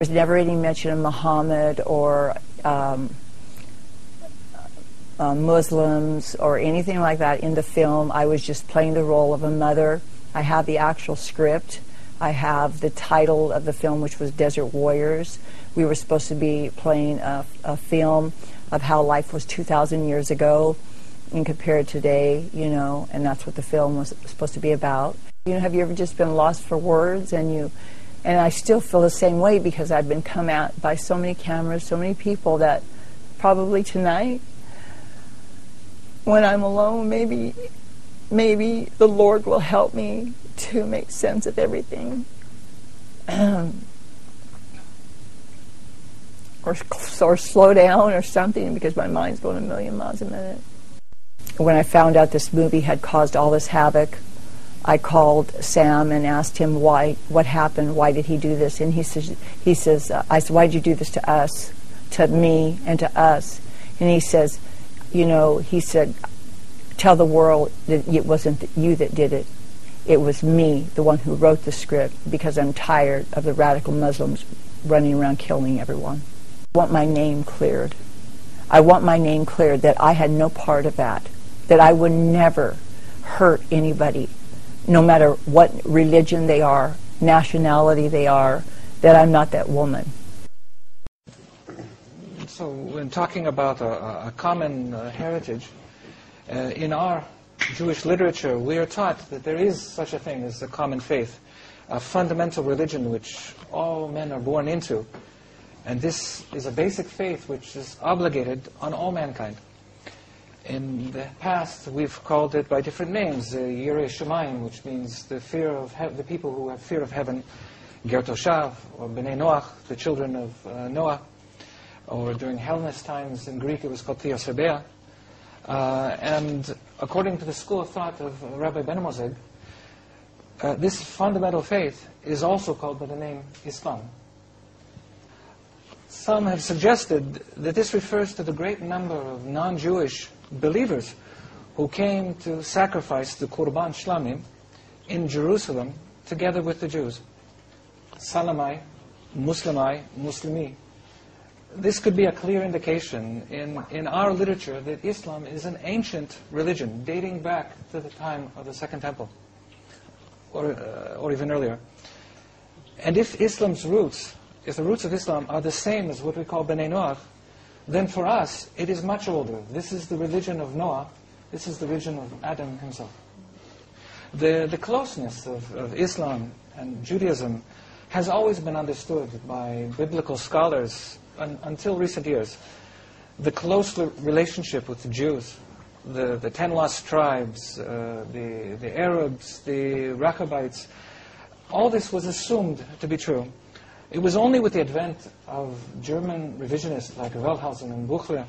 There's never any mention of Muhammad or Muslims or anything like that in the film. I was just playing the role of a mother. I have the actual script. I have the title of the film, which was Desert Warriors. We were supposed to be playing a film of how life was 2,000 years ago and compared today, you know, and that's what the film was supposed to be about. You know, have you ever just been lost for words? And I still feel the same way, because I've been come at by so many cameras, so many people, that probably tonight, when I'm alone, maybe the Lord will help me to make sense of everything. Or slow down or something, because my mind's going a million miles a minute. When I found out this movie had caused all this havoc, I called Sam and asked him what happened, why did he do this? And he says, I said, why did you do this to us, to me and to us? And he says, you know, he said, tell the world that it wasn't you that did it. It was me, the one who wrote the script, because I'm tired of the radical Muslims running around killing everyone. I want my name cleared. I want my name cleared, that I had no part of that I would never hurt anybody, no matter what religion they are, nationality they are, that I'm not that woman. So when talking about a common heritage, in our Jewish literature, we are taught that there is such a thing as a common faith, a fundamental religion which all men are born into. And this is a basic faith which is obligated on all mankind. In the past, we've called it by different names, Yirei Shamayim, which means the fear of the people who have fear of heaven, Ger Toshav, or Bnei Noach, the children of Noah, or during Hellenist times in Greek it was called Theosebea. And according to the school of thought of Rabbi Ben Moseg, this fundamental faith is also called by the name Islam. Some have suggested that this refers to the great number of non-Jewish believers who came to sacrifice the Qurban Shlamim in Jerusalem together with the Jews. Salamai, Muslimai, Muslimi. This could be a clear indication in our literature that Islam is an ancient religion dating back to the time of the Second Temple, or even earlier. And if Islam's roots, if the roots of Islam are the same as what we call Bnei Noach, then for us it is much older. This is the religion of Noah. This is the religion of Adam himself. The closeness of Islam and Judaism has always been understood by biblical scholars until recent years. The close relationship with the Jews, the 10 lost tribes, the Arabs, the Rechabites, all this was assumed to be true. It was only with the advent of German revisionists like Wellhausen and Buchler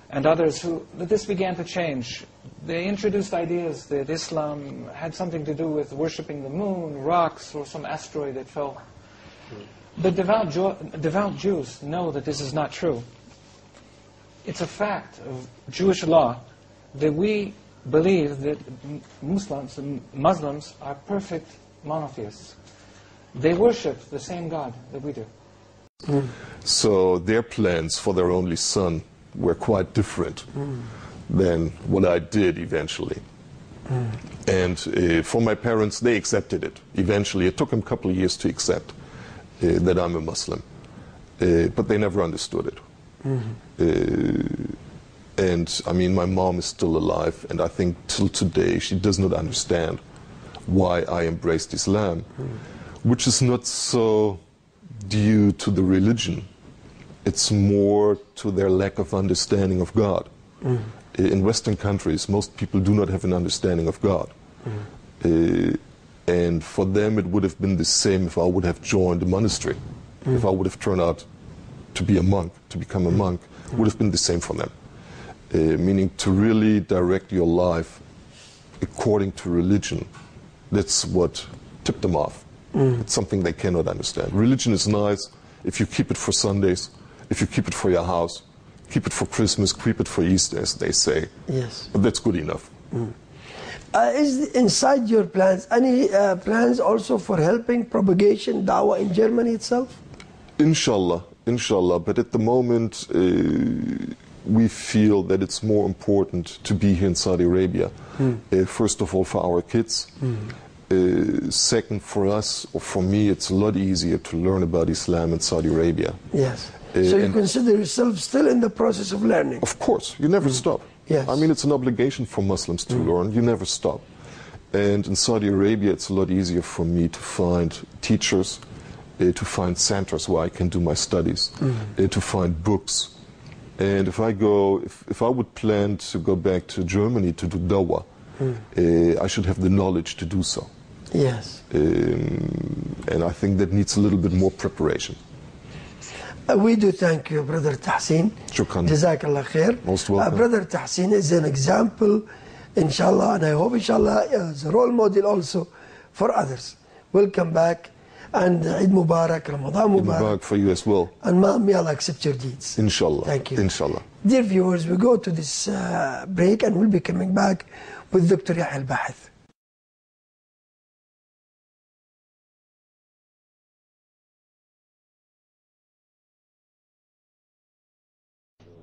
and others that this began to change. They introduced ideas that Islam had something to do with worshipping the moon, rocks, or some asteroid that fell. But devout Jews know that this is not true. It's a fact of Jewish law that we believe that Muslims are perfect monotheists. They worship the same God that we do. So their plans for their only son were quite different than what I did eventually. And for my parents, they accepted it. Eventually, it took them a couple of years to accept that I'm a Muslim. But they never understood it. And I mean, my mom is still alive, and I think till today she does not understand why I embraced Islam, which is not so due to the religion. It's more to their lack of understanding of God. In Western countries, most people do not have an understanding of God. And for them, it would have been the same if I would have joined a monastery. If I would have turned out to be a monk, to become a monk, it would have been the same for them. Meaning to really direct your life according to religion, that's what tipped them off. It's something they cannot understand. Religion is nice if you keep it for Sundays, if you keep it for your house, keep it for Christmas, keep it for Easter, as they say. Yes. But that's good enough. Is inside your plans any plans also for helping propagation dawah in Germany itself? Inshallah, inshallah. But at the moment, we feel that it's more important to be here in Saudi Arabia. First of all, for our kids. Second, for us, or for me, it's a lot easier to learn about Islam in Saudi Arabia. Yes. So you consider yourself still in the process of learning? Of course, you never stop. Yes. I mean, it's an obligation for Muslims to learn. You never stop. And in Saudi Arabia, it's a lot easier for me to find teachers, to find centers where I can do my studies, to find books. And if I would plan to go back to Germany to do dawah, I should have the knowledge to do so. Yes. And I think that needs a little bit more preparation. We do thank you, Brother Tahsin. Shukran. Jazakallah khair. Most welcome. Brother Tahsin is an example, inshallah, and I hope, inshallah, as a role model also for others. We'll come back, and Eid Mubarak, Ramadan Eid Mubarak. Mubarak for you as well. And may Allah accept your deeds. Inshallah. Thank you. Inshallah. Dear viewers, we go to this break, and we'll be coming back with Dr. Yahya Al-Bahith.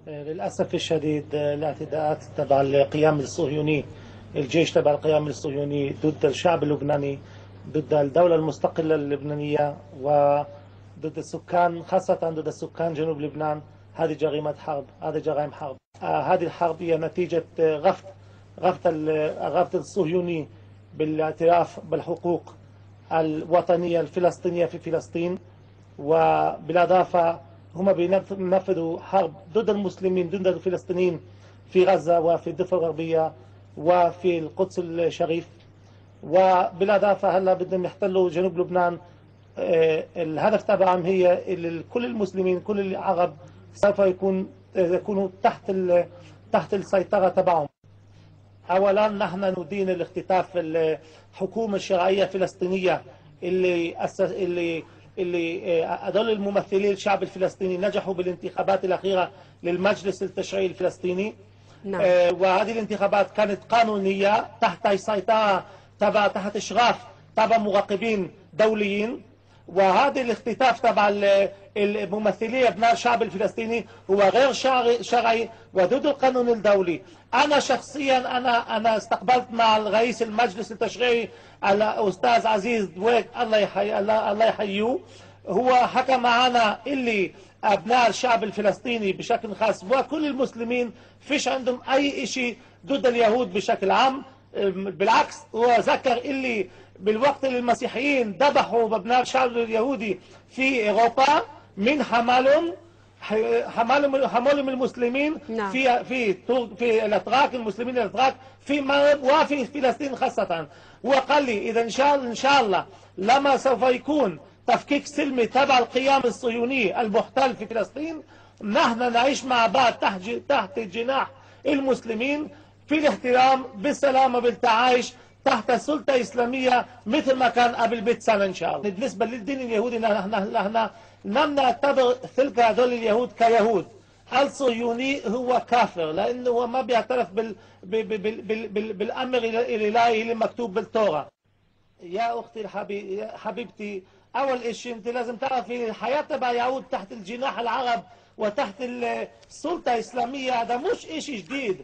للأسف الشديد الاعتداءات تبع القيام الصهيوني، الجيش تبع القيام الصهيوني ضد الشعب اللبناني، ضد الدولة المستقلة اللبنانية، وضد السكان، خاصة ضد السكان جنوب لبنان. هذه جريمة حرب، هذه جرائم حرب. هذه الحرب هي نتيجة غفت الصهيوني بالاعتراف بالحقوق الوطنية الفلسطينية في فلسطين، وبالإضافة هم بينفذوا حرب ضد المسلمين، ضد الفلسطينيين في غزة وفي الضفة الغربية وفي القدس الشريف. وبالإضافة هلا بدهم يحتلوا جنوب لبنان. الهدف تبعهم هي كل المسلمين، كل العرب سوف يكونوا تحت السيطرة تبعهم. أولا نحن ندين الاختطاف الحكومة الشرعية الفلسطينية اللي هذول الممثلين الشعب الفلسطيني نجحوا بالانتخابات الأخيرة للمجلس التشريعي الفلسطيني. نعم. وهذه الانتخابات كانت قانونية تحت سيطرة تحت إشراف تبع مراقبين دوليين. وهذا الاختطاف تبع الممثلين ابناء الشعب الفلسطيني هو غير شرعي وضد القانون الدولي. أنا شخصيا أنا استقبلت مع رئيس المجلس التشريعي الأستاذ عزيز دويك الله يحييه. هو حكى معنا اللي أبناء الشعب الفلسطيني بشكل خاص وكل المسلمين فيش عندهم أي شيء ضد اليهود بشكل عام. بالعكس هو ذكر اللي بالوقت اللي المسيحيين ذبحوا بابناء الشعب اليهودي في اوروبا من حملهم المسلمين. نعم. في الاتراك، المسلمين الاتراك في المغرب وفي فلسطين خاصه. وقال لي اذا ان شاء الله لما سوف يكون تفكيك سلمي تبع القيام الصهيوني المحتل في فلسطين، نحن نعيش مع بعض تحت جناح المسلمين في الاحترام بالسلام وبالتعايش تحت سلطة إسلامية مثل ما كان قبل 100 سنة إن شاء الله. بالنسبة للدين اليهودي نحن لم نعتبر تلك هذول اليهود كيهود. الصهيوني هو كافر لأنه هو ما بيعترف بالأمر الإلهي اللي مكتوب بالتوراة. يا أختي حبيبتي، أول شيء أنت لازم تعرفي الحياة تبع اليهود تحت الجناح العرب وتحت السلطة الإسلامية هذا مش شيء جديد.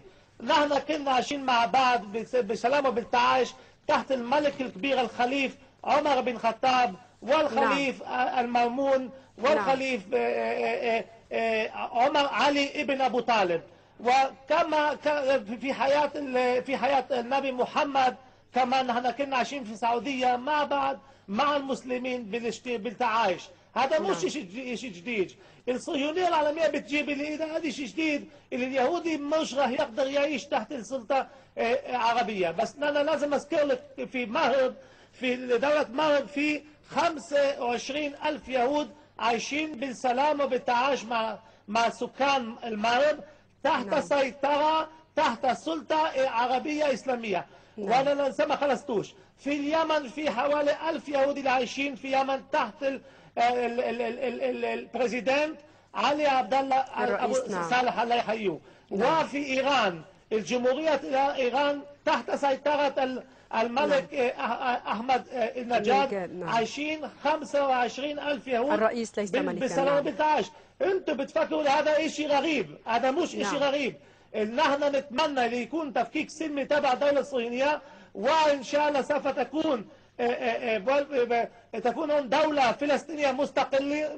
نحن كنا عايشين مع بعض بسلام وبالتعايش تحت الملك الكبير الخليف عمر بن الخطاب والخليف المأمون والخليف عمر علي ابن أبو طالب. وكما في حياة النبي محمد كمان نحن كنا عايشين في السعودية مع بعض مع المسلمين بالتعايش. هذا مش شيء جديد. الصهيونية العالمية بتجيب لي إذا هذا شيء جديد اللي اليهودي مش راح يقدر يعيش تحت السلطة عربية. بس أنا لازم أذكر لك في دولة مغرب في 25,000 يهود عايشين بالسلام وبالتعايش مع سكان المغرب تحت سيطرة تحت سلطة عربية إسلامية. وأنا لسه ما خلصتوش. في اليمن في حوالي 1000 يهودي اللي عايشين في اليمن تحت البريزيدنت علي عبد الله أبو صالح الله يحييه. وفي إيران الجمهورية إيران تحت سيطرة الملك أحمد النجاد نعم. عايشين 25,000 يهود الرئيس ليس ملكا. بسلام بالتعايش. انتم بتفكروا هذا شيء غريب، هذا مش شيء غريب. نحن نتمنى ليكون تفكيك سلمي تبع الدولة الصهيونية، وإن شاء الله سوف تكون دولة فلسطينية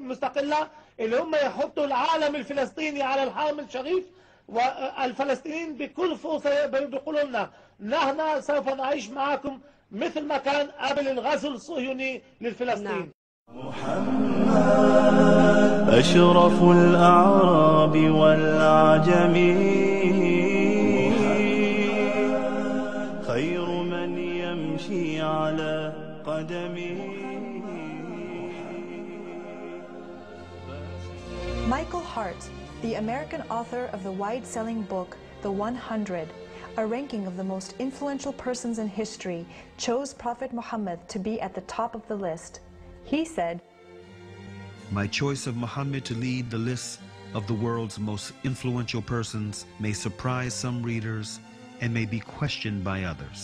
مستقلة اللي هم يحطوا العالم الفلسطيني على الحرم الشريف، والفلسطينيين بكل فرصة بيقولوا لنا نحن سوف نعيش معكم مثل ما كان قبل الغزو الصهيوني للفلسطين. محمد أشرف الأعراب والعجم، خير من يمشي على قدمه. Michael Hart, the American author of the wide-selling book, The 100, a ranking of the most influential persons in history, chose Prophet Muhammad to be at the top of the list. He said, "My choice of Muhammad to lead the list of the world's most influential persons may surprise some readers and may be questioned by others.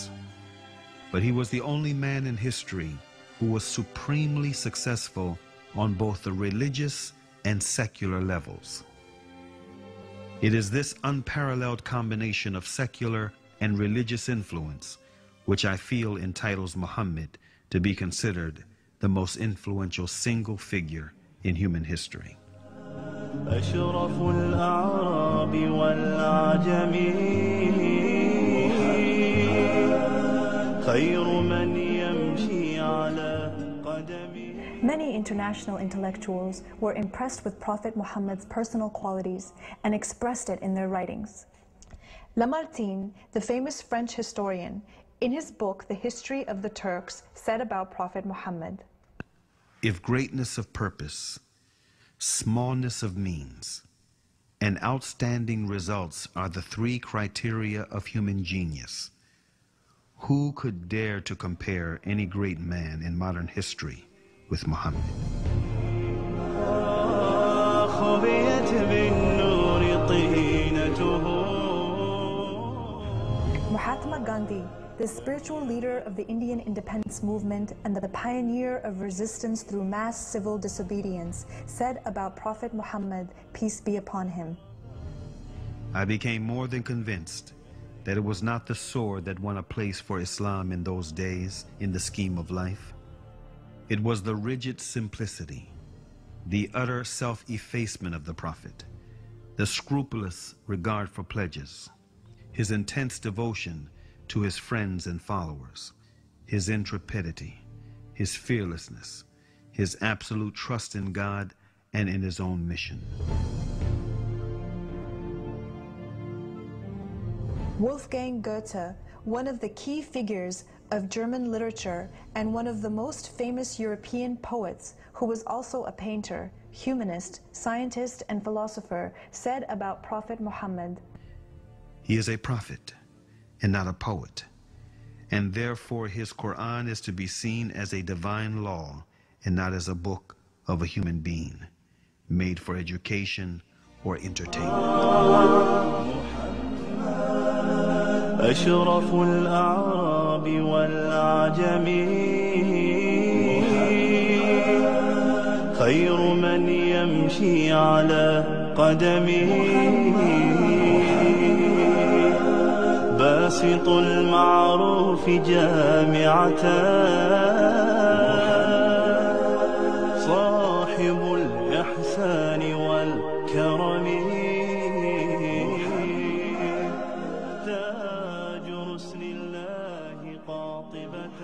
But he was the only man in history who was supremely successful on both the religious and secular levels. It is this unparalleled combination of secular and religious influence which I feel entitles Muhammad to be considered the most influential single figure in human history." أشرف الأعراب والعجم، خير من يمشي على قدمه. Many international intellectuals were impressed with Prophet Muhammad's personal qualities and expressed it in their writings. Lamartine, the famous French historian, in his book The History of the Turks, said about Prophet Muhammad, "If greatness of purpose, smallness of means, and outstanding results are the three criteria of human genius, who could dare to compare any great man in modern history with Muhammad?" Mahatma Gandhi, the spiritual leader of the Indian independence movement and the pioneer of resistance through mass civil disobedience, said about Prophet Muhammad, peace be upon him, "I became more than convinced that it was not the sword that won a place for Islam in those days in the scheme of life. It was the rigid simplicity, the utter self-effacement of the Prophet, the scrupulous regard for pledges, his intense devotion to his friends and followers, his intrepidity, his fearlessness, his absolute trust in God and in his own mission." Wolfgang Goethe, one of the key figures of German literature and one of the most famous European poets, who was also a painter, humanist, scientist, and philosopher, said about Prophet Muhammad, "He is a prophet and not a poet, and therefore his Quran is to be seen as a divine law and not as a book of a human being, made for education or entertainment." أشرف الأعراب والعجم، خير من يمشي على قدمه. باسط المعروف جامعة، صاحب الإحسان والكرم، تاج رسل الله قاطبة.